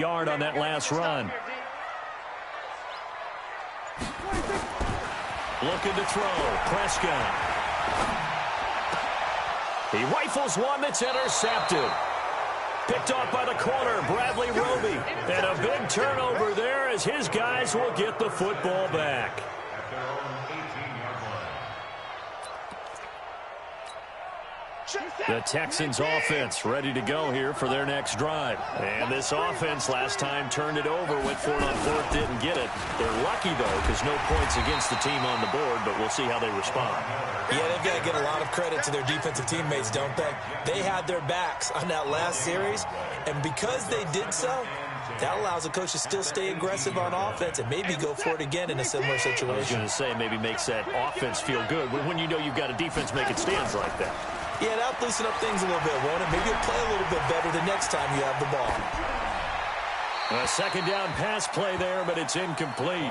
yard on that last run. Looking to throw. Prescott. He rifles one that's intercepted. Picked off by the corner, Bradley Roby. And a big turnover there as his guys will get the football back. The Texans offense ready to go here for their next drive. And this offense last time turned it over, went for it on fourth, didn't get it. They're lucky, though, because no points against the team on the board, but we'll see how they respond. Yeah, they've got to get a lot of credit to their defensive teammates, don't they? They had their backs on that last series, and because they did so, that allows the coach to still stay aggressive on offense and maybe go for it again in a similar situation. I was going to say maybe makes that offense feel good when you know you've got a defense making stands like that. Yeah, that'll loosen up things a little bit, won't it? Maybe you'll play a little bit better the next time you have the ball. A second down pass play there, but it's incomplete.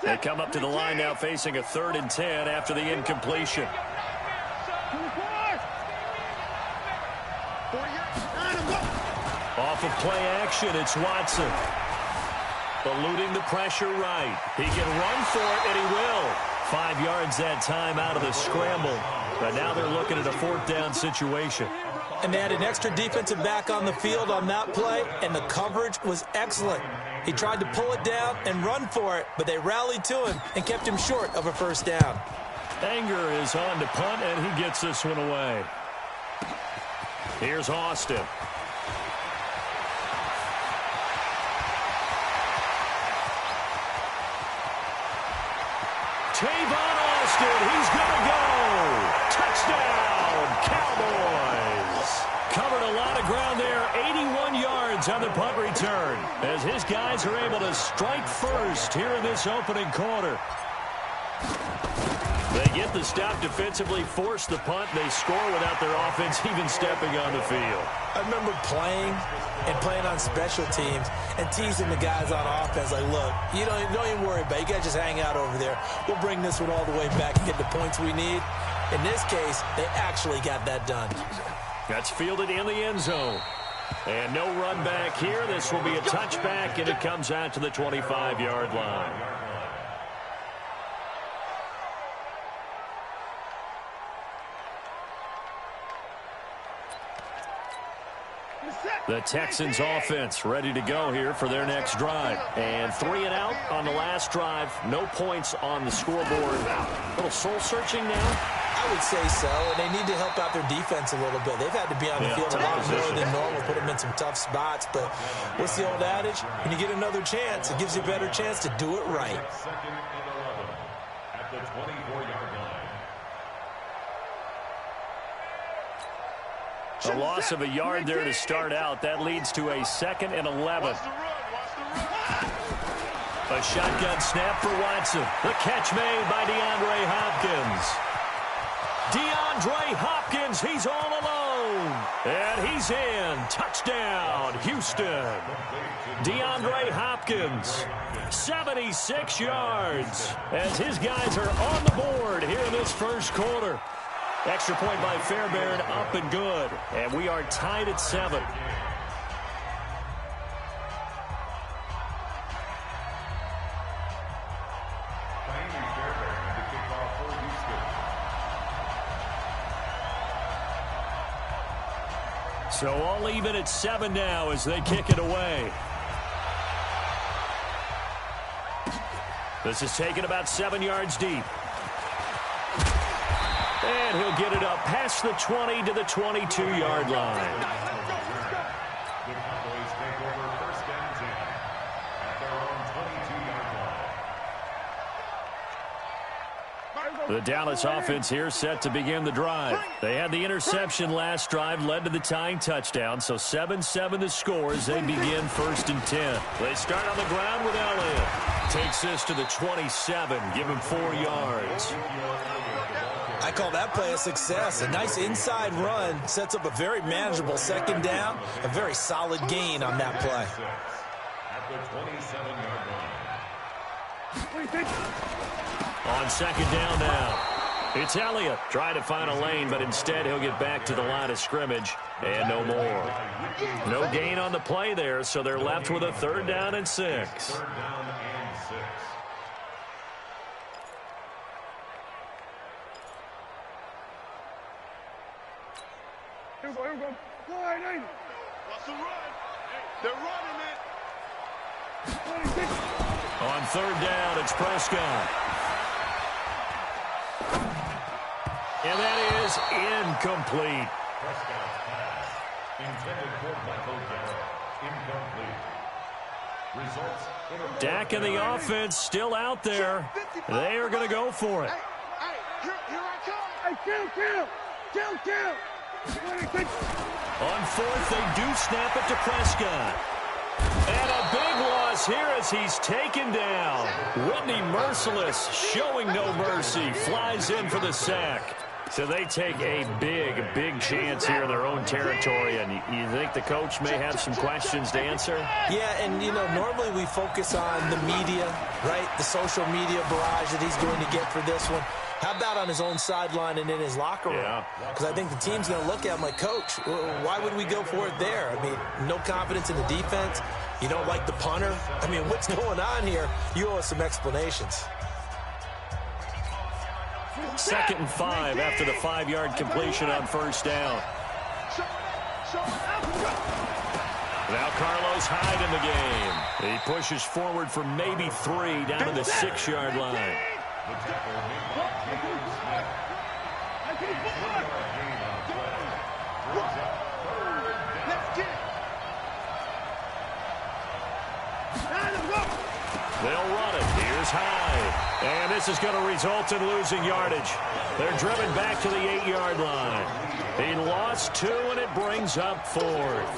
They come up to the line now facing a 3rd and 10 after the incompletion. Off of play action, it's Watson. Eluding the pressure right. He can run for it, and he will. 5 yards that time out of the scramble. But now they're looking at a 4th down situation. And they had an extra defensive back on the field on that play, and the coverage was excellent. He tried to pull it down and run for it, but they rallied to him and kept him short of a 1st down. Anger is on to punt, and he gets this one away. Here's Austin. Tavon Austin, he's going to go. Touchdown, Cowboys. Covered a lot of ground there, 81 yards on the punt return, as his guys are able to strike first here in this opening quarter. They get the stop defensively, force the punt. They score without their offense even stepping on the field. I remember playing on special teams and teasing the guys on offense like, look, you don't even worry about it. You guys just hang out over there. We'll bring this one all the way back and get the points we need. In this case, they actually got that done. That's fielded in the end zone. And no run back here. This will be a touchback, and it comes out to the 25-yard line. The Texans offense ready to go here for their next drive. And 3 and out on the last drive. No points on the scoreboard. A little soul-searching now. I would say so, and they need to help out their defense a little bit. They've had to be on the field a lot more than normal, put them in some tough spots. But what's the old adage? When you get another chance, it gives you a better chance to do it right. At the 24-yard line. A loss of a yard there to start out. That leads to a 2nd and 11. A shotgun snap for Watson. The catch made by DeAndre Hopkins. DeAndre Hopkins, he's all alone. And he's in. Touchdown, Houston. DeAndre Hopkins, 76 yards. As his guys are on the board here in this first quarter. Extra point by Fairbairn, up and good. And we are tied at 7. So all even at 7 now as they kick it away. This is taken about 7 yards deep. And he'll get it up past the 20 to the 22-yard line. The Cowboys take over 1st and 10 at their own 22-yard line. The Dallas offense here set to begin the drive. They had the interception last drive, led to the tying touchdown. So 7-7 the score as they begin 1st and 10. They start on the ground with Elliott. Takes this to the 27, give him 4 yards. I call that play a success. A nice inside run sets up a very manageable second down, a very solid gain on that play. At the 27-yard line. On second down now. It's Elliott trying to find a lane, but instead he'll get back to the line of scrimmage and no more. No gain on the play there, so they're left with a 3rd down and 6. 3rd down and 6. Here we go, here we go. Line 80. What's the run? They're running it. 26. On 3rd down, it's Prescott. And that is incomplete. Prescott's pass intended for Michael Gallup. Incomplete. Results. Dak and the offense still out there. They are going to go for it. Hey, here I come. Hey, kill. 26. On 4th, they do snap it to Prescott. And a big loss here as he's taken down. Whitney Merciless, showing no mercy, flies in for the sack. So they take a big chance here in their own territory, and you think the coach may have some questions to answer? Yeah, and, normally we focus on the media, right? The social media barrage that he's going to get for this one. How about on his own sideline and in his locker room? Because I think the team's going to look at him like, Coach, why would we go for it there? I mean, no confidence in the defense. You don't like the punter. I mean, what's going on here? You owe us some explanations. 2nd and 5 after the 5-yard completion on 1st down. Now Carlos Hyde in the game. He pushes forward for maybe 3 down to the 6-yard line. The tackle made by Jacob Smith. 20-yard gain on the play. Brings up 3rd down. Let's get it. They'll run it. Here's Hyde. And this is going to result in losing yardage. They're driven back to the 8-yard line. He lost 2, and it brings up 4th.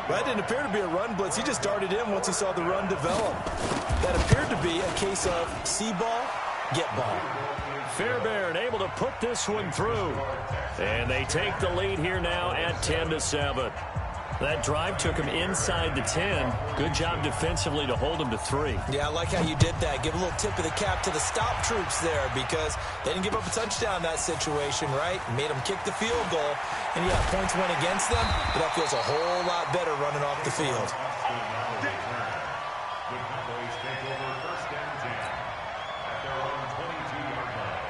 That didn't appear to be a run blitz. He just darted in once he saw the run develop. That appeared to be a case of see ball, get ball. Fairbairn able to put this one through. And they take the lead here now at 10-7. That drive took him inside the 10. Good job defensively to hold him to 3. Yeah, I like how you did that. Give a little tip of the cap to the stop troops there because they didn't give up a touchdown in that situation, right? Made them kick the field goal. And, yeah, points went against them, but that feels a whole lot better running off the field. The Cowboys take over 1st and 10 at their own 22-yard line.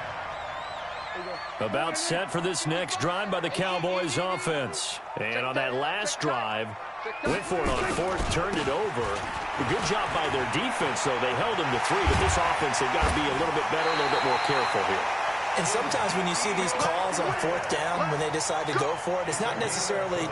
About set for this next drive by the Cowboys offense. And on that last drive, went for it on 4th, turned it over. A good job by their defense, though. They held them to 3, but this offense, they've got to be a little bit better, a little bit more careful here. And sometimes when you see these calls on 4th down, when they decide to go for it, it's not necessarily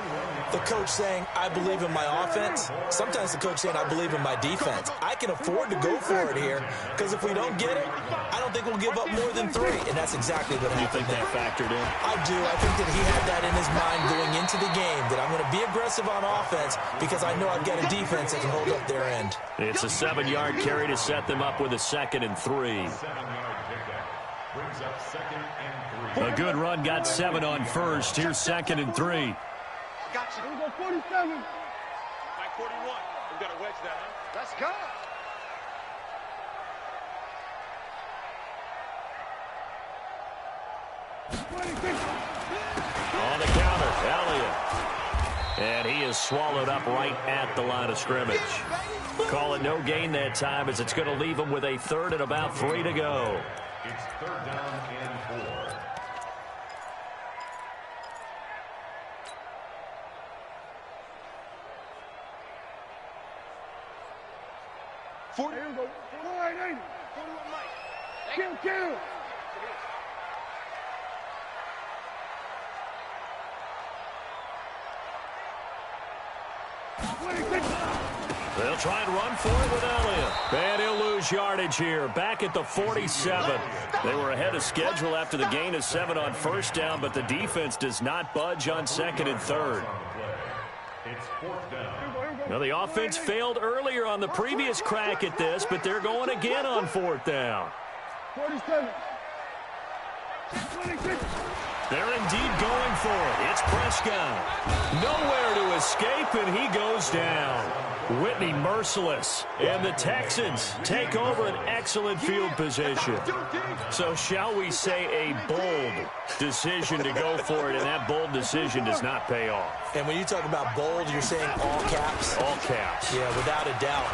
the coach saying, I believe in my offense. Sometimes the coach saying, I believe in my defense. I can afford to go for it here because if we don't get it, I don't think we'll give up more than 3. And that's exactly what happened. You think that factored in? I do. I think that he had that in his mind going into the game, that I'm going to be aggressive on offense because I know I've got a defense that can hold up their end. It's a 7-yard carry to set them up with a 2nd and 3. 7-yard pickup. Brings up 2nd and 3. A good run got 7 on 1st. Here's 2nd and 3. Got you. Here we go, 47. Mike 41. We've got to wedge that, huh? Let's go. On the counter, Elliott. And he is swallowed up right at the line of scrimmage. Call it no gain that time as it's going to leave him with a 3rd and about 3 to go. It's 3rd down and 4. Here we go. 480. 41 Mike. Kill. They'll try and run for it with Elliott. And he'll lose yardage here. Back at the 47. They were ahead of schedule after the gain of 7 on 1st down, but the defense does not budge on 2nd and 3rd. It's 4th down. Now, the offense failed earlier on the previous crack at this, but they're going again on 4th down. 47. They're indeed going for it. It's Prescott. Nowhere to escape, and he goes down. Whitney merciless. And the Texans take over an excellent field position. So shall we say a bold decision to go for it, and that bold decision does not pay off. And when you talk about bold, you're saying all caps? All caps. Yeah, without a doubt.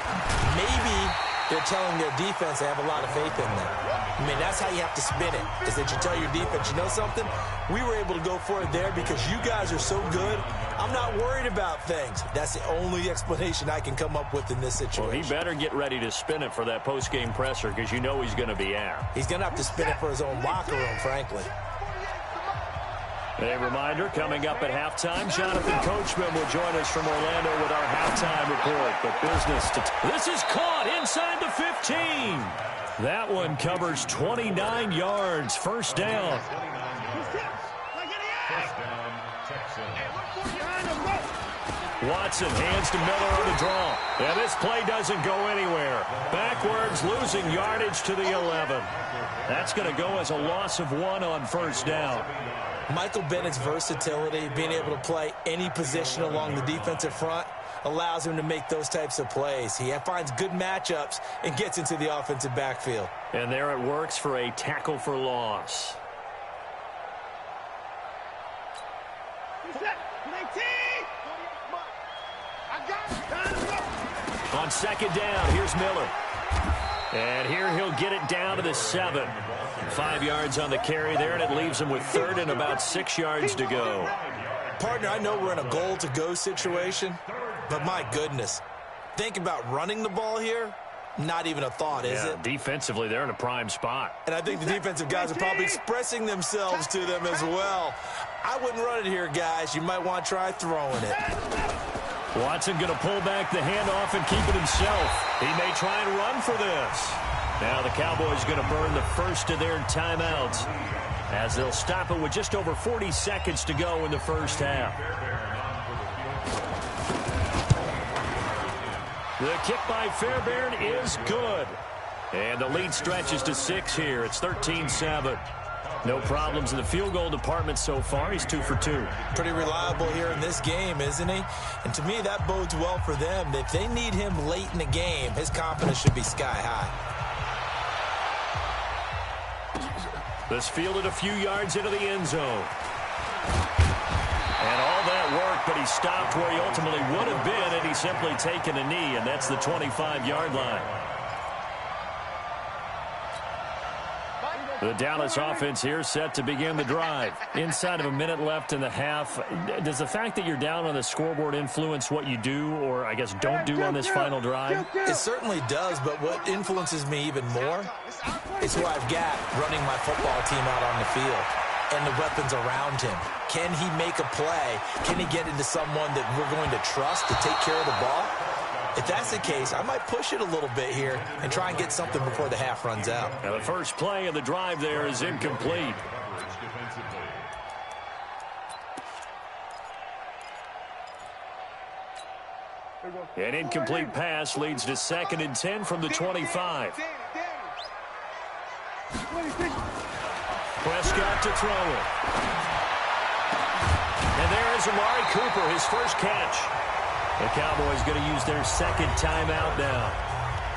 Maybe they're telling their defense they have a lot of faith in them. I mean, that's how you have to spin it, is that you tell your defense, you know something? We were able to go for it there because you guys are so good. I'm not worried about things. That's the only explanation I can come up with in this situation. Well, he better get ready to spin it for that post-game presser because you know he's going to be out. He's going to have to spin it for his own locker room, frankly. A reminder, coming up at halftime, Jonathan Coachman will join us from Orlando with our halftime report. But business to... This is caught inside the 15. That one covers 29 yards. First down. Watson hands to Miller on the draw. And this play doesn't go anywhere. Backwards, losing yardage to the 11. That's going to go as a loss of 1 on first down. Michael Bennett's versatility, being able to play any position along the defensive front, allows him to make those types of plays. He finds good matchups and gets into the offensive backfield. And there it works for a tackle for loss. On second down, here's Miller. And here he'll get it down to the 7. 5 yards on the carry there, and it leaves him with third and about 6 yards to go. Partner, I know we're in a goal-to-go situation, but my goodness, think about running the ball here. Not even a thought, is it? Defensively, they're in a prime spot. And I think the defensive guys are probably expressing themselves to them as well. I wouldn't run it here, guys. You might want to try throwing it. Watson going to pull back the handoff and keep it himself. He may try and run for this. Now the Cowboys going to burn the first of their timeouts as they'll stop it with just over 40 seconds to go in the first half. The kick by Fairbairn is good. And the lead stretches to 6 here. It's 13-7. No problems in the field goal department so far. He's 2 for 2. Pretty reliable here in this game, isn't he? And to me, that bodes well for them. If they need him late in the game, his confidence should be sky high. This fielded a few yards into the end zone. And all that work, but he stopped where he ultimately would have been had he simply taken a knee, and that's the 25-yard line. The Dallas offense here set to begin the drive. Inside of a minute left in the half, does the fact that you're down on the scoreboard influence what you do, or I guess don't do on this final drive? It certainly does, but what influences me even more is who I've got running my football team out on the field and the weapons around him. Can he make a play? Can he get into someone that we're going to trust to take care of the ball? If that's the case, I might push it a little bit here and try and get something before the half runs out. Now the first play of the drive there is incomplete. An incomplete pass leads to 2nd and 10 from the 25. Prescott to throw it. And there is Amari Cooper, his first catch. The Cowboys going to use their second timeout now,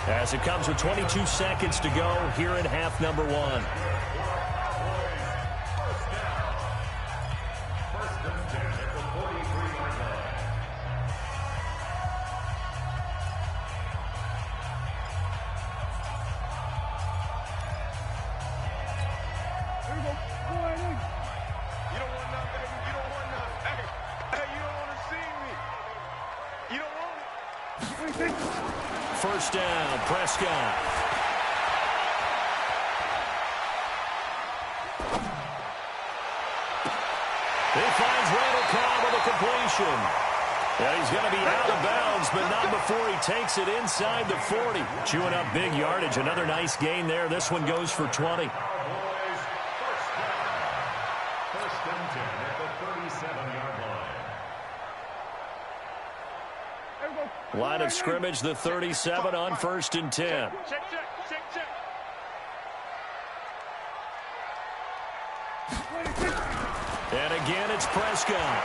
as it comes with 22 seconds to go here in half number 1. First down, Prescott. He finds Randall Cobb with a completion. Yeah, he's going to be out of bounds, but not before he takes it inside the 40. Chewing up big yardage. Another nice gain there. This one goes for 20. First and 10 at the 37-yard line. Line of scrimmage, the 37 on 1st and 10. Check. And again, it's Prescott.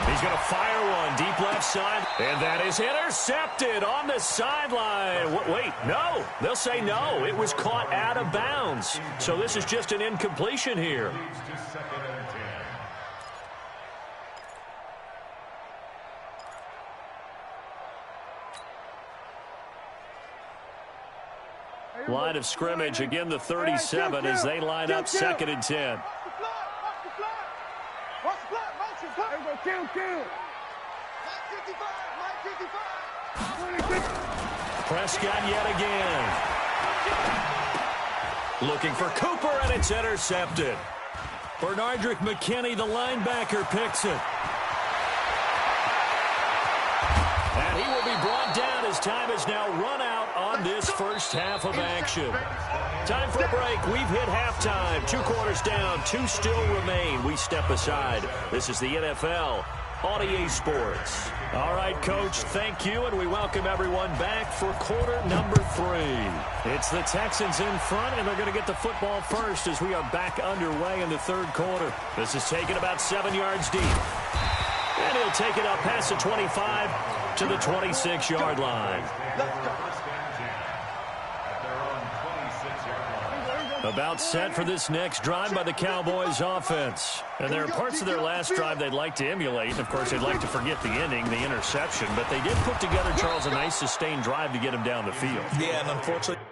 He's going to fire one deep left side. And that is intercepted on the sideline. Wait, no. They'll say no. It was caught out of bounds. So this is just an incompletion here. Line of scrimmage, again the 37 as they line up 2nd and 10. Prescott yet again. Looking for Cooper, and it's intercepted. Bernardrick McKinney, the linebacker, picks it. And he will be brought down as time is now run out on this first half of action. Time for a break. We've hit halftime. 2 quarters down. 2 still remain. We step aside. This is the NFL on EA Sports. All right, Coach, thank you, and we welcome everyone back for quarter number 3. It's the Texans in front, and they're going to get the football first as we are back underway in the 3rd quarter. This is taken about 7 yards deep. And he'll take it up past the 25 to the 26-yard line. About set for this next drive by the Cowboys offense. And there are parts of their last drive they'd like to emulate. And, of course, they'd like to forget the ending, the interception. But they did put together, Charles, a nice sustained drive to get him down the field. Yeah, and unfortunately,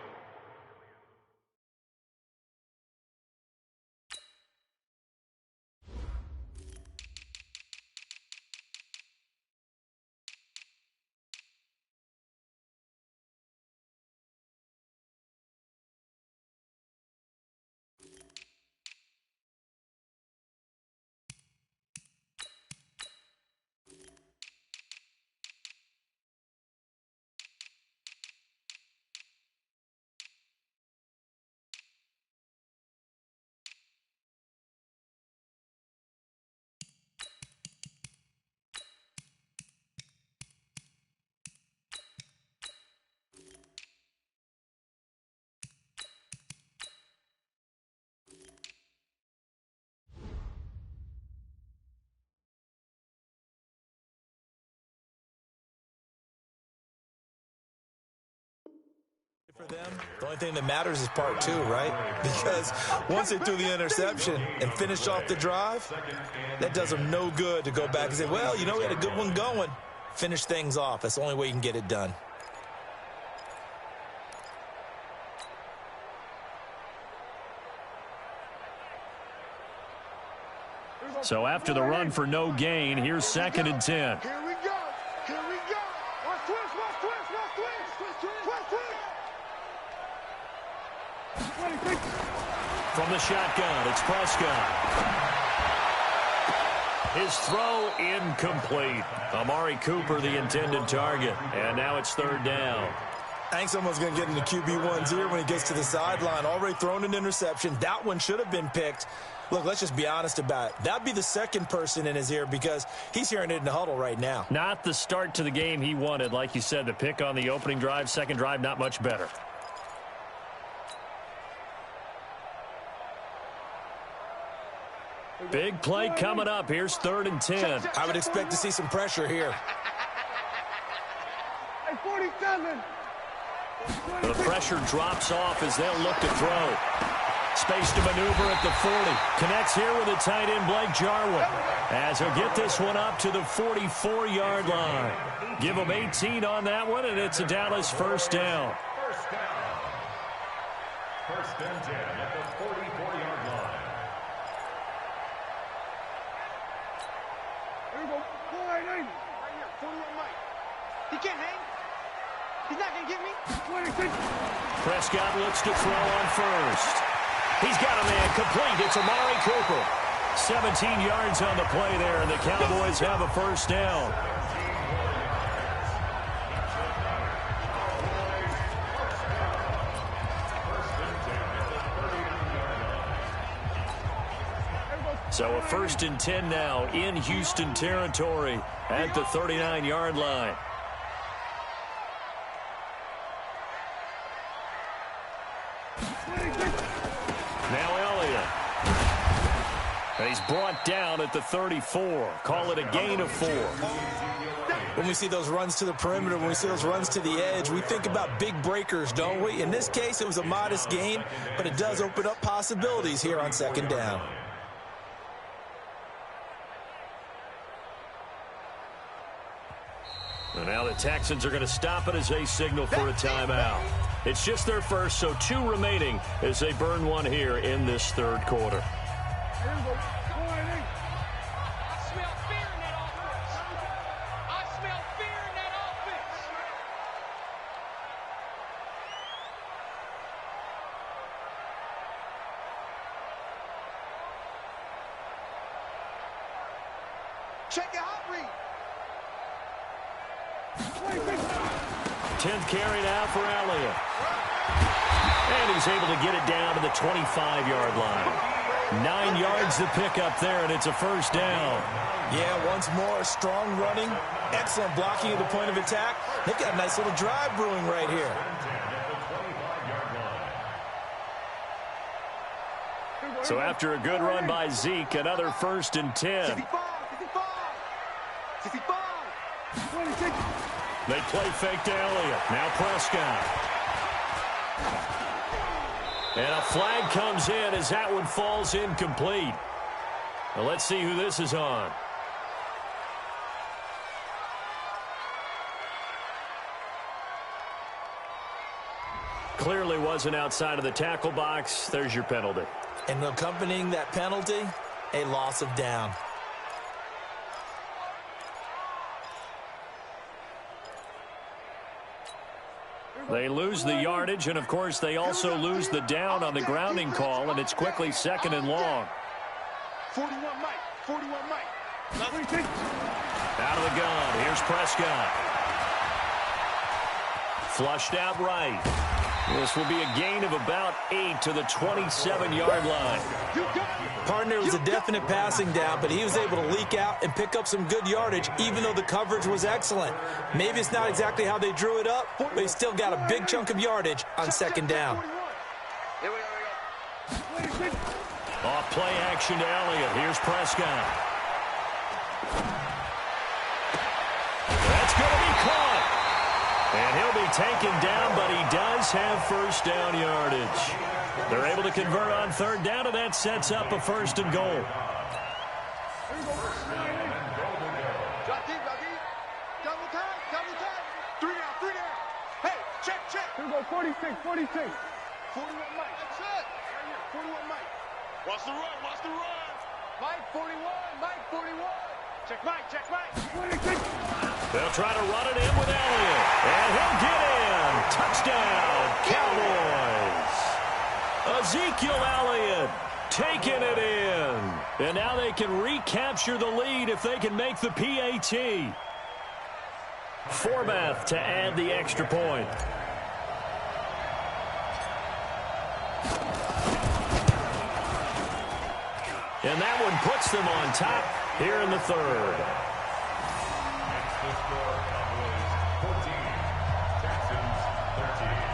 for them, the only thing that matters is part 2, right? Because once they threw the interception and finished off the drive, that does them no good to go back and say, well, you know, we had a good one going. Finish things off. That's the only way you can get it done. So after the run for no gain, here's 2nd and 10. Here we go. Here we go. Watch twist, watch twist, watch twist. Twist, twist. From the shotgun, it's Prescott. His throw incomplete. Amari Cooper, the intended target. And now it's 3rd down. I think someone's going to get into QB1's ear when he gets to the sideline. Already thrown an interception. That one should have been picked. Look, let's just be honest about it. That'd be the 2nd person in his ear because he's hearing it in the huddle right now. Not the start to the game he wanted. Like you said, the pick on the opening drive, 2nd drive, not much better. Big play coming up. Here's 3rd and 10. I would expect to see some pressure here. Hey, 47. The pressure drops off as they'll look to throw. Space to maneuver at the 40. Connects here with a tight end, Blake Jarwin. As he'll get this one up to the 44-yard line. Give him 18 on that one, and it's a Dallas 1st down. First and 10 at the 44-yard line. Here we go. Right here. 41 Mike. He can't hang. He's not going to get me. 26. Prescott looks to throw on 1st. He's got a man complete. It's Amari Cooper. 17 yards on the play there, and the Cowboys have a 1st down. So a 1st and 10 now in Houston territory at the 39-yard line. he's brought down at the 34. Call it a gain of 4. When we see those runs to the perimeter, when we see those runs to the edge, we think about big breakers, don't we? In this case, it was a modest gain, but it does open up possibilities here on second down. And now the Texans are going to stop it as they signal for a timeout. It's just their first, so 2 remaining as they burn one here in this third quarter. Check your hot read. 10th carry now for Elliott. And he's able to get it down to the 25-yard line. 9 yards to pick up there, and it's a first down. Yeah, once more, strong running, excellent blocking at the point of attack. They've got a nice little drive brewing right here. So after a good run by Zeke, another 1st and 10. They play fake to Elliott. Now Prescott. And a flag comes in as that one falls incomplete. Now let's see who this is on. Clearly wasn't outside of the tackle box. There's your penalty. And accompanying that penalty, a loss of down. They lose the yardage, and, of course, they also lose the down on the grounding call, and it's quickly 2nd and long. 41 Mike. 41 Mike. Out of the gun. Here's Prescott. Flushed out right. This will be a gain of about 8 to the 27-yard line. Partner, it was a definite passing down, but he was able to leak out and pick up some good yardage, even though the coverage was excellent. Maybe it's not exactly how they drew it up, but he still got a big chunk of yardage on 2nd down. Off play action to Elliott. Here's Prescott. That's going to be caught. And he'll be taken down, but he does have 1st down yardage. They're able to convert on 3rd down, and that sets up a 1st and goal. Drop deep. Double time. 3 down. Hey, check. Here we go, 46. 41 Mike. That's it. Right here, 41 Mike. Watch the run. Mike, 41. Check Mike. 46. They'll try to run it in with Elliott. And he'll get in. Touchdown, Cowboys. Ezekiel Elliott taking it in. And now they can recapture the lead if they can make the PAT. Forbath to add the extra point. And that one puts them on top here in the 3rd. The score, Cowboys 14, Texans 13.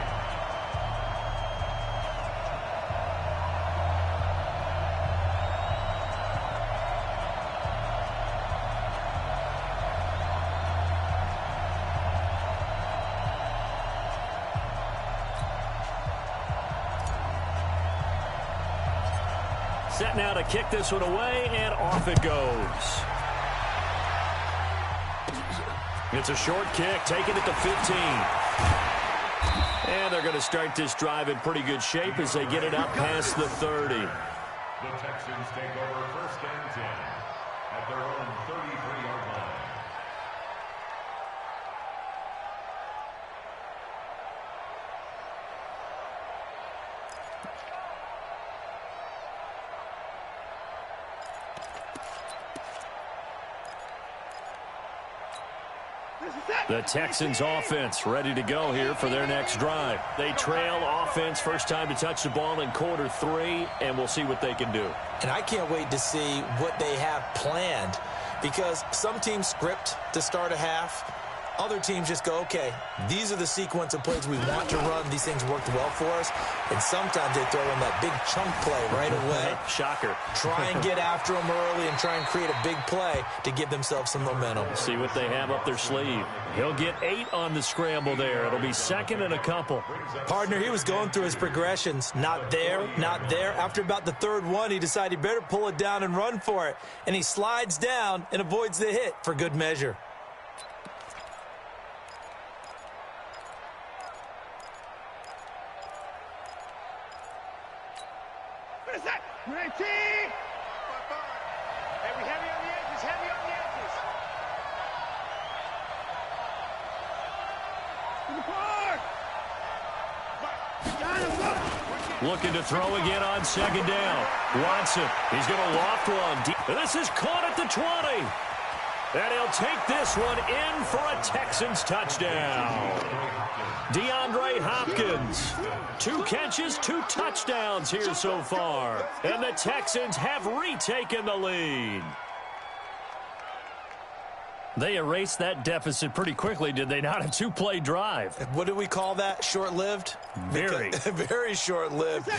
Set now to kick this one away, and off it goes. It's a short kick, taken at the 15. And they're going to start this drive in pretty good shape as they get it up past the 30. The Texans take over 1st and 10 at their own 33-yard line. The Texans offense ready to go here for their next drive. They trail offense, first time to touch the ball in quarter 3, and we'll see what they can do. And I can't wait to see what they have planned, because some teams script to start a half. Other teams just go, okay, these are the sequence of plays we want to run. These things worked well for us. And sometimes they throw in that big chunk play right away. Shocker. Try and get after them early and try and create a big play to give themselves some momentum. See what they have up their sleeve. He'll get 8 on the scramble there. It'll be second and a couple. Partner, he was going through his progressions. Not there, not there. After about the third one, he decided he better pull it down and run for it. And he slides down and avoids the hit for good measure. What is that? Ready? Hey, we heavy on the edges, heavy on the edges. To the park. Looking to throw again on second down. Watson, he's going to loft one. This is caught at the 20. And he'll take this one in for a Texans touchdown. DeAndre Hopkins, 2 catches, 2 touchdowns here so far. And the Texans have retaken the lead. They erased that deficit pretty quickly, did they not? A 2-play drive. What do we call that? Short-lived? Very. Very short-lived.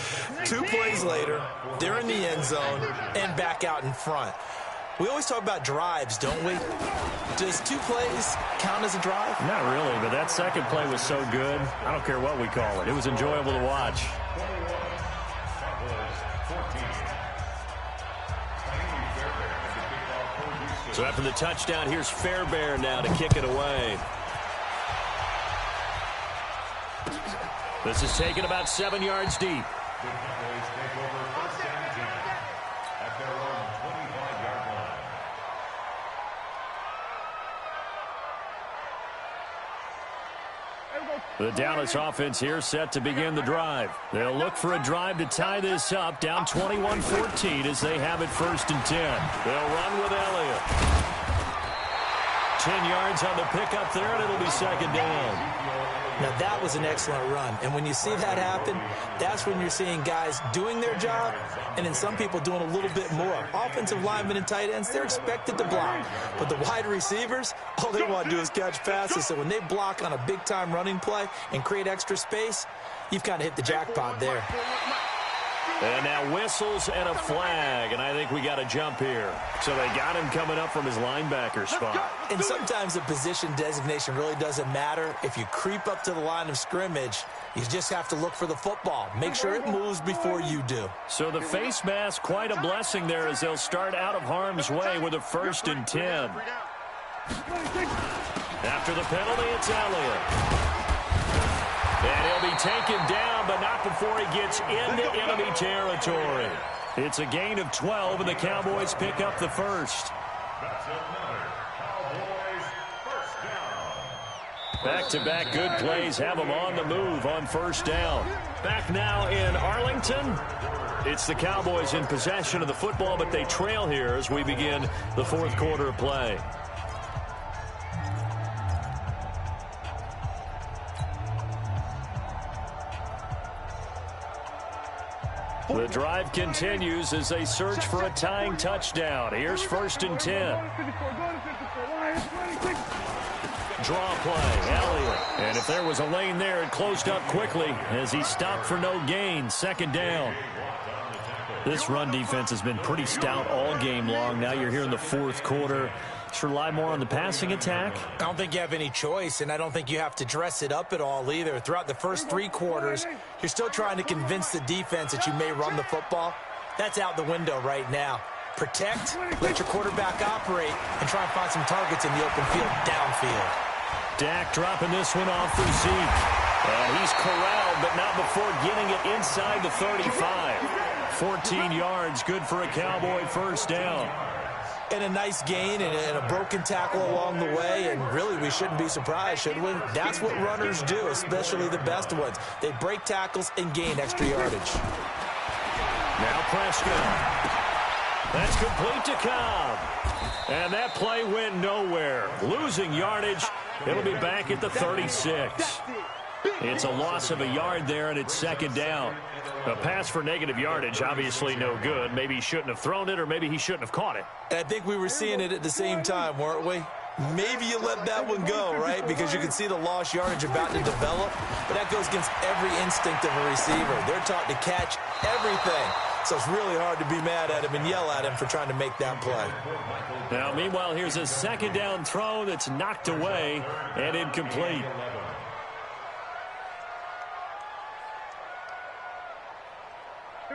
2 plays later, they're in the end zone and back out in front. We always talk about drives, don't we? Does 2 plays count as a drive? Not really, but that second play was so good. I don't care what we call it. It was enjoyable to watch. So after the touchdown, here's Fairbairn now to kick it away. This is taken about 7 yards deep. The Dallas offense here set to begin the drive. They'll look for a drive to tie this up, down 21-14 as they have it 1st and 10. They'll run with Elliott. 10 yards on the pickup there, and it'll be second down. Now, that was an excellent run. And when you see that happen, that's when you're seeing guys doing their job and then some people doing a little bit more. Offensive linemen and tight ends, they're expected to block. But the wide receivers, all they want to do is catch passes. So when they block on a big-time running play and create extra space, you've kind of hit the jackpot there. And now whistles and a flag, and I think we got a jump here. So they got him coming up from his linebacker spot. And sometimes the position designation really doesn't matter. If you creep up to the line of scrimmage, you just have to look for the football. Make sure it moves before you do. So the face mask, quite a blessing there as they'll start out of harm's way with a 1st and 10. After the penalty, it's Elliott. And he'll be taken down, but not before he gets into enemy territory. It's a gain of 12, and the Cowboys pick up the 1st. That's another Cowboys first down. Back-to-back good plays have them on the move on 1st down. Back now in Arlington. It's the Cowboys in possession of the football, but they trail here as we begin the 4th quarter of play. The drive continues as they search for a tying touchdown. Here's 1st and 10. Draw play, Elliott. And if there was a lane there, it closed up quickly as he stopped for no gain. 2nd down. This run defense has been pretty stout all game long. Now you're here in the 4th quarter. Just rely more on the passing attack. I don't think you have any choice, and I don't think you have to dress it up at all either. Throughout the first 3 quarters, you're still trying to convince the defense that you may run the football. That's out the window right now. Protect, let your quarterback operate, and try and find some targets in the open field downfield. Dak dropping this one off for Zeke. And he's corralled, but not before getting it inside the 35. 14 yards, good for a Cowboy 1st down. And a nice gain and a broken tackle along the way, and really we shouldn't be surprised, should we? That's what runners do, especially the best ones. They break tackles and gain extra yardage. Now Prescott. That's complete to Cobb. And that play went nowhere. Losing yardage. It'll be back at the 36. It's a loss of a yard there, and it's 2nd down. A pass for negative yardage, obviously no good. Maybe he shouldn't have thrown it, or maybe he shouldn't have caught it. And I think we were seeing it at the same time, weren't we? maybe you let that one go, right? Because you can see the lost yardage about to develop, but that goes against every instinct of a receiver. They're taught to catch everything. So it's really hard to be mad at him and yell at him for trying to make that play. Now, meanwhile, here's a second down throw that's knocked away and incomplete.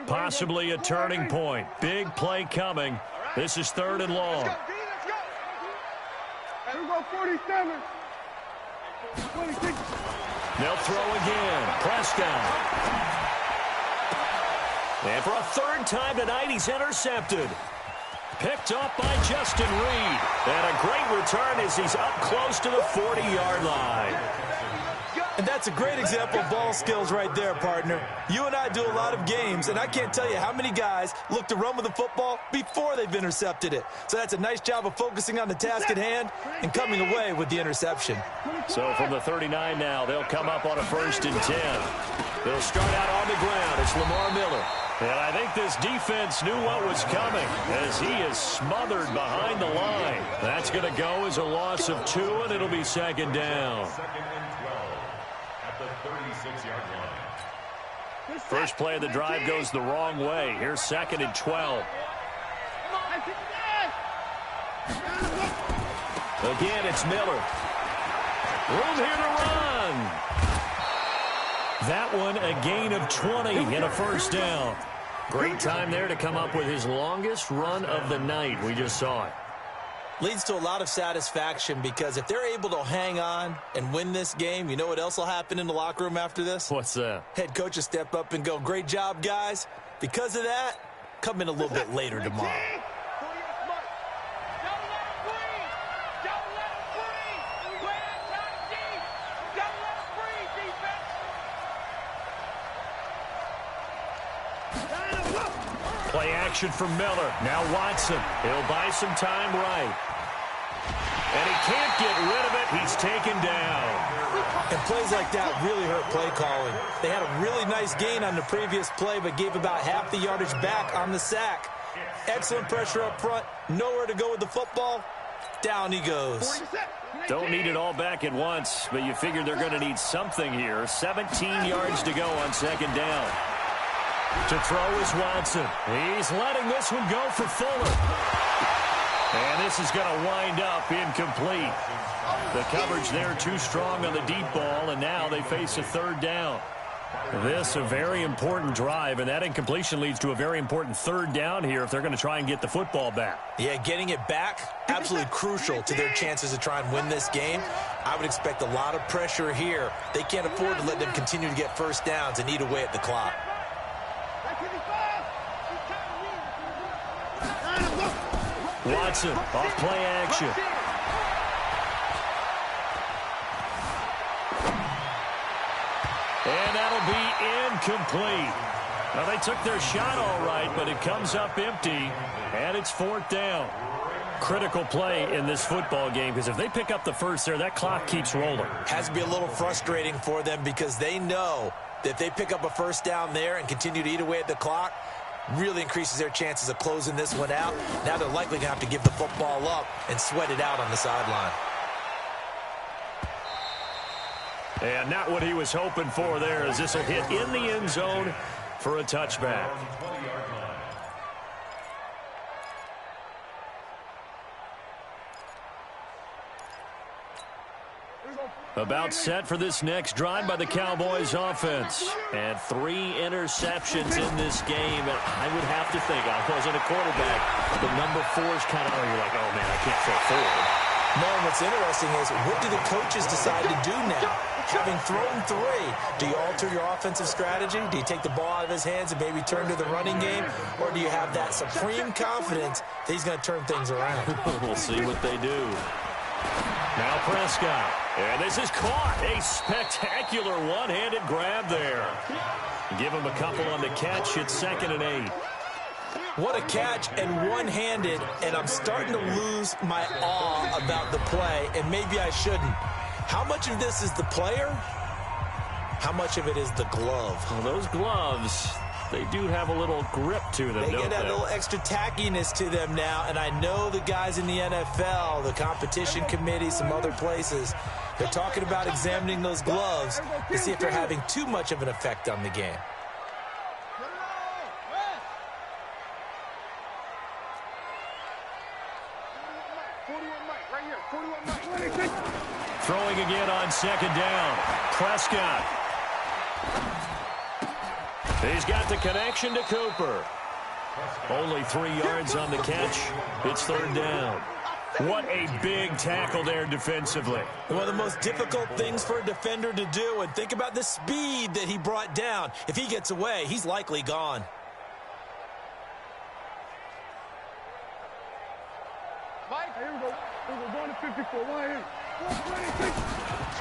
Possibly a turning point. Big play coming. This is 3rd and long. Let's go. Here we go, 47. 26. They'll throw again. Prescott. And for a 3rd time tonight, he's intercepted. Picked up by Justin Reed. And a great return as he's up close to the 40-yard line. And that's a great example of ball skills right there, partner. You and I do a lot of games, and I can't tell you how many guys look to run with the football before they've intercepted it. So that's a nice job of focusing on the task at hand and coming away with the interception. So from the 39 now, they'll come up on a 1st and 10. They'll start out on the ground. It's Lamar Miller. And I think this defense knew what was coming as he is smothered behind the line. That's going to go as a loss of 2, and it'll be 2nd down. 2nd and 12 at the 36-yard line. First play of the drive goes the wrong way. Here's 2nd and 12. Again, it's Miller. Room here to run. That one a gain of 20 and a 1st down. Great time there to come up with his longest run of the night. We just saw it. Leads to a lot of satisfaction because if they're able to hang on and win this game, you know what else will happen in the locker room after this? What's that? Head coach will step up and go, great job, guys. Because of that, come in a little bit later tomorrow. Play action from Miller. Now Watson. He'll buy some time right. And he can't get rid of it. He's taken down. And plays like that really hurt play calling. They had a really nice gain on the previous play, but gave about half the yardage back on the sack. Excellent pressure up front. Nowhere to go with the football. Down he goes. Don't need it all back at once, but you figure they're going to need something here. 17 yards to go on 2nd down. To throw is Watson. He's letting this one go for Fuller. And this is going to wind up incomplete. The coverage there too strong on the deep ball, and now they face a 3rd down. This a very important drive, and that incompletion leads to a very important 3rd down here if they're going to try and get the football back. Yeah, getting it back, absolutely crucial to their chances to try and win this game. I would expect a lot of pressure here. They can't afford to let them continue to get 1st downs and eat away at the clock. Watson off play action. And that'll be incomplete. Now, they took their shot all right, but it comes up empty, and it's 4th down. Critical play in this football game, because if they pick up the first there, that clock keeps rolling. Has to be a little frustrating for them because they know that if they pick up a 1st down there and continue to eat away at the clock, really increases their chances of closing this one out. Now they're likely going to have to give the football up and sweat it out on the sideline. And not what he was hoping for there, as this will hit in the end zone for a touchback. About set for this next drive by the Cowboys offense. And 3 interceptions in this game. And I would have to think, I wasn't a quarterback, but number 4 is kind of, you're like, oh man, I can't throw forward. No, and what's interesting is, what do the coaches decide to do now? Having thrown 3, do you alter your offensive strategy? Do you take the ball out of his hands and maybe turn to the running game? Or do you have that supreme confidence that he's going to turn things around? We'll see what they do. Now Prescott. And this is caught. A spectacular one-handed grab there. Give him a couple on the catch. It's 2nd and 8. What a catch, and one-handed, and I'm starting to lose my awe about the play, and maybe I shouldn't. How much of this is the player? How much of it is the glove? Well, those gloves, they do have a little grip to them, They don't get that they? little extra tackiness to them now, and I know the guys in the NFL, the competition committee, some other places, they're talking about examining those gloves to see if they're having too much of an effect on the game. Throwing again on second down. Prescott. He's got the connection to Cooper. Only 3 yards on the catch. It's third down. What a big tackle there defensively. One of the most difficult things for a defender to do, and think about the speed that he brought down. If he gets away, he's likely gone. Mike, here we go. We're going to 54. Right here.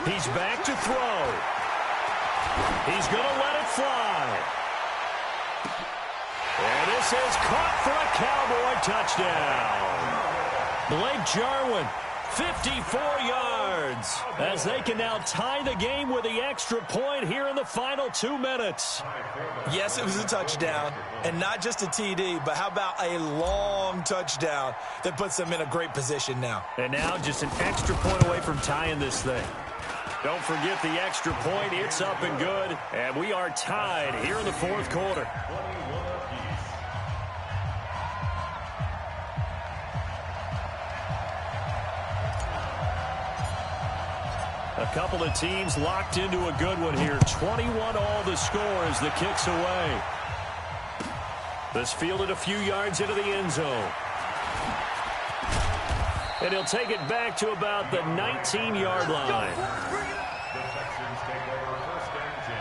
He's back to throw. He's going to let it fly. And this is caught for a Cowboy touchdown. Blake Jarwin, 54 yards, as they can now tie the game with the extra point here in the final 2 minutes. Yes, it was a touchdown, and not just a TD, but how about a long touchdown that puts them in a great position now. And now just an extra point away from tying this thing. Don't forget the extra point. It's up and good, and we are tied here in the fourth quarter. A couple of teams locked into a good one here. 21 all the score as the kick's away. This fielded a few yards into the end zone. And he'll take it back to about the 19-yard line. The Texans take over first and 10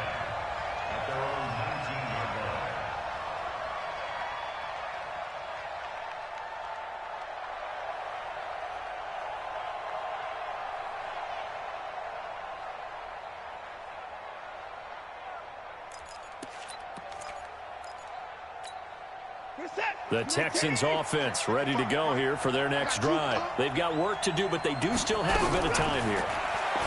at their own 19-yard line. The Texans offense ready to go here for their next drive. They've got work to do, but they do still have a bit of time here.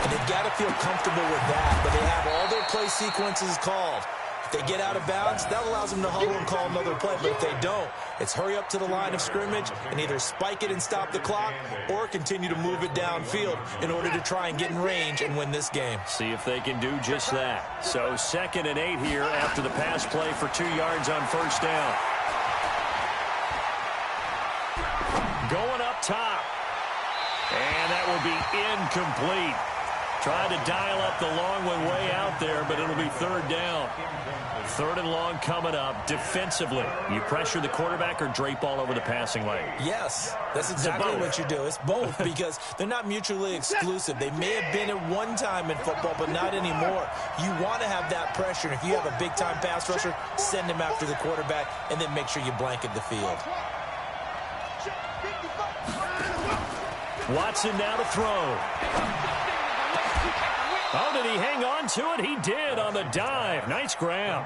And they've got to feel comfortable with that, but they have all their play sequences called. If they get out of bounds, that allows them to huddle and call another play, but if they don't, it's hurry up to the line of scrimmage and either spike it and stop the clock or continue to move it downfield in order to try and get in range and win this game. See if they can do just that. So 2nd and 8 here after the pass play for 2 yards on first down. Going up top. And that will be incomplete. Trying to dial up the long one way out there, but it'll be third down. 3rd and long coming up. Defensively, you pressure the quarterback or drape all over the passing lane? Yes, that's exactly what you do. It's both because they're not mutually exclusive. They may have been at one time in football, but not anymore. You want to have that pressure, and if you have a big-time pass rusher, send him after the quarterback, and then make sure you blanket the field. Watson now to throw. Oh, did he hang on to it? He did on the dive. Nice grab.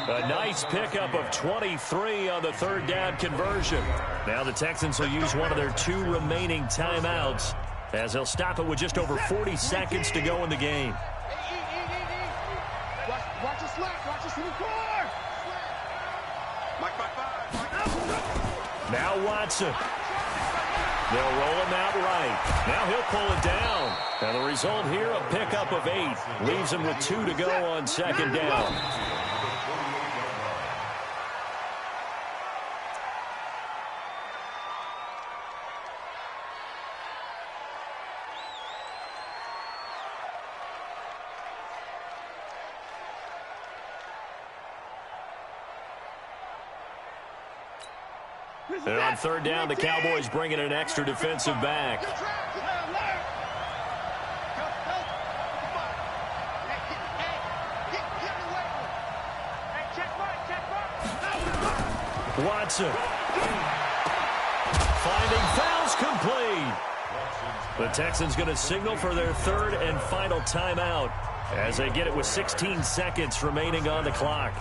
A nice pickup of 23 on the third down conversion. Now the Texans will use one of their 2 remaining timeouts as they'll stop it with just over 40 seconds to go in the game. Watch your slap. Watch your slap. Mike, Now Watson. They'll roll him out right. Now he'll pull it down. And the result here, a pickup of 8. Leaves him with 2 to go on 2nd down. And on 3rd down, the Cowboys bringing an extra defensive back. Watson. Finding fouls complete. The Texans going to signal for their 3rd and final timeout as they get it with 16 seconds remaining on the clock.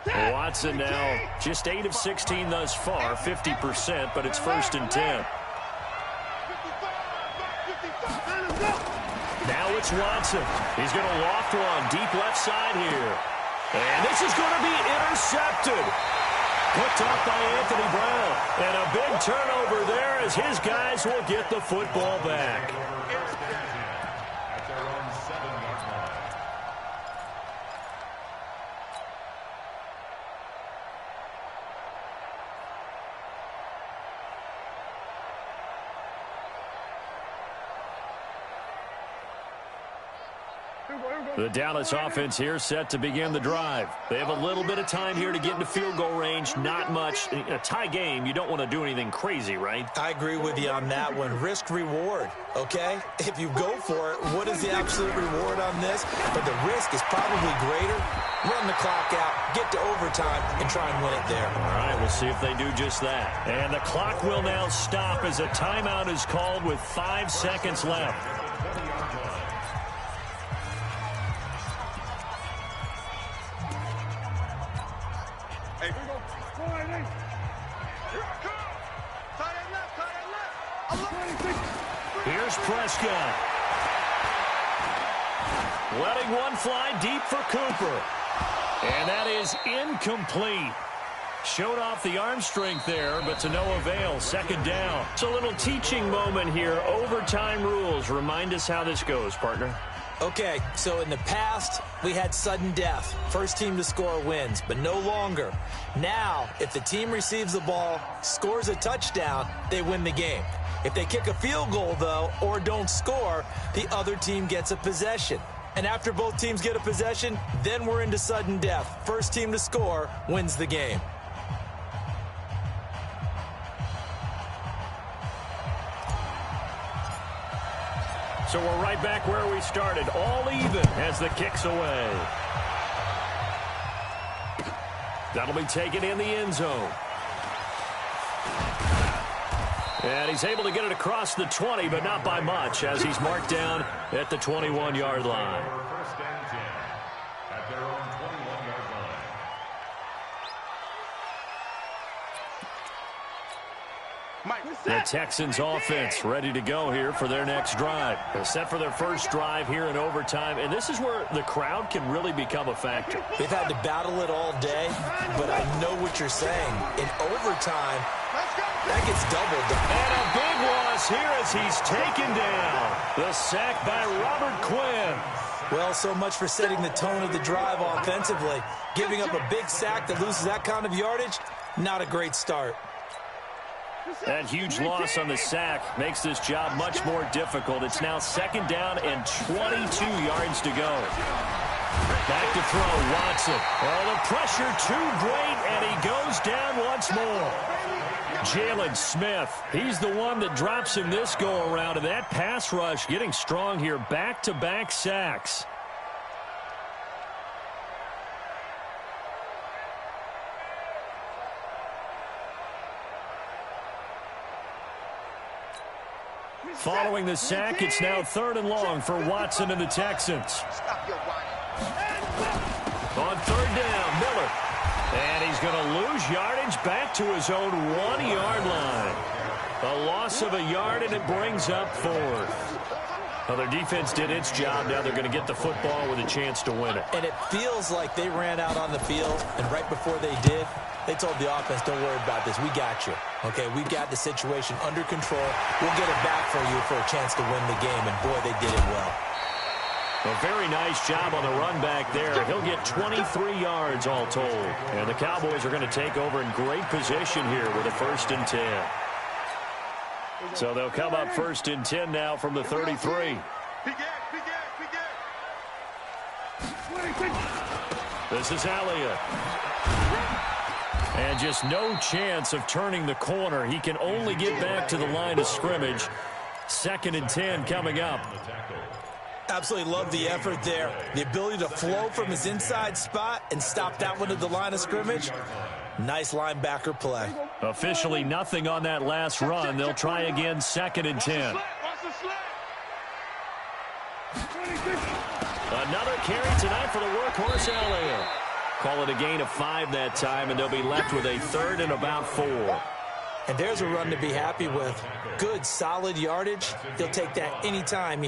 Watson now just 8 of 16 thus far, 50%, but it's 1st and 10. Now it's Watson. He's going to loft one deep left side here. And this is going to be intercepted. Picked off by Anthony Brown. And a big turnover there as his guys will get the football back. The Dallas offense here set to begin the drive. They have a little bit of time here to get into field goal range. Not much. In a tie game, you don't want to do anything crazy, right? I agree with you on that one. Risk reward, okay? If you go for it, what is the absolute reward on this? But the risk is probably greater. Run the clock out, get to overtime, and try and win it there. All right, we'll see if they do just that. And the clock will now stop as a timeout is called with 5 seconds left. Here's Prescott. Letting one fly deep for Cooper. And that is incomplete. Showed off the arm strength there, but to no avail. 2nd down. It's a little teaching moment here. Overtime rules. Remind us how this goes, partner. Okay, so in the past, we had sudden death. First team to score wins, but no longer. Now, if the team receives the ball, scores a touchdown, they win the game. If they kick a field goal, though, or don't score, the other team gets a possession. And after both teams get a possession, then we're into sudden death. First team to score wins the game. So we're right back where we started, all even as the kick's away. That'll be taken in the end zone. And he's able to get it across the 20, but not by much, as he's marked down at the 21-yard line. First and 10 at their own 21-yard line. The Texans offense ready to go here for their next drive. They're set for their first drive here in overtime, and this is where the crowd can really become a factor. They've had to battle it all day, but I know what you're saying. In overtime, that gets doubled. And a big loss here as he's taken down. The sack by Robert Quinn. Well, so much for setting the tone of the drive offensively. Giving up a big sack that loses that kind of yardage, not a great start. That huge loss on the sack makes this job much more difficult. It's now 2nd down and 22 yards to go. Back to throw, Watson. Oh, the pressure too great, and he goes down once more. Jalen Smith, he's the one that drops him this go-around, and that pass rush getting strong here. Back-to-back sacks. Following the sack, it's now 3rd and long for Watson and the Texans. On 3rd down, Miller. And he's going to lose yardage back to his own 1-yard line. A loss of a yard, and it brings up 4th. Well, their defense did its job. Now they're going to get the football with a chance to win it. And it feels like they ran out on the field, and right before they did, they told the offense, don't worry about this. We got you. Okay, we got the situation under control. We'll get it back for you for a chance to win the game, and boy, they did it well. A very nice job on the run back there. He'll get 23 yards all told. And the Cowboys are going to take over in great position here with a 1st and 10. So they'll come up 1st and 10 now from the 33. This is Elliott. And just no chance of turning the corner. He can only get back to the line of scrimmage. 2nd and 10 coming up. Absolutely love the effort there. The ability to flow from his inside spot and stop that one at the line of scrimmage. Nice linebacker play. Officially nothing on that last run. They'll try again 2nd and 10. Watch the slip. Another carry tonight for the workhorse Elliott. Call it a gain of 5 that time, and they'll be left with a 3rd and about 4. And there's a run to be happy with. Good, solid yardage. He'll take that anytime.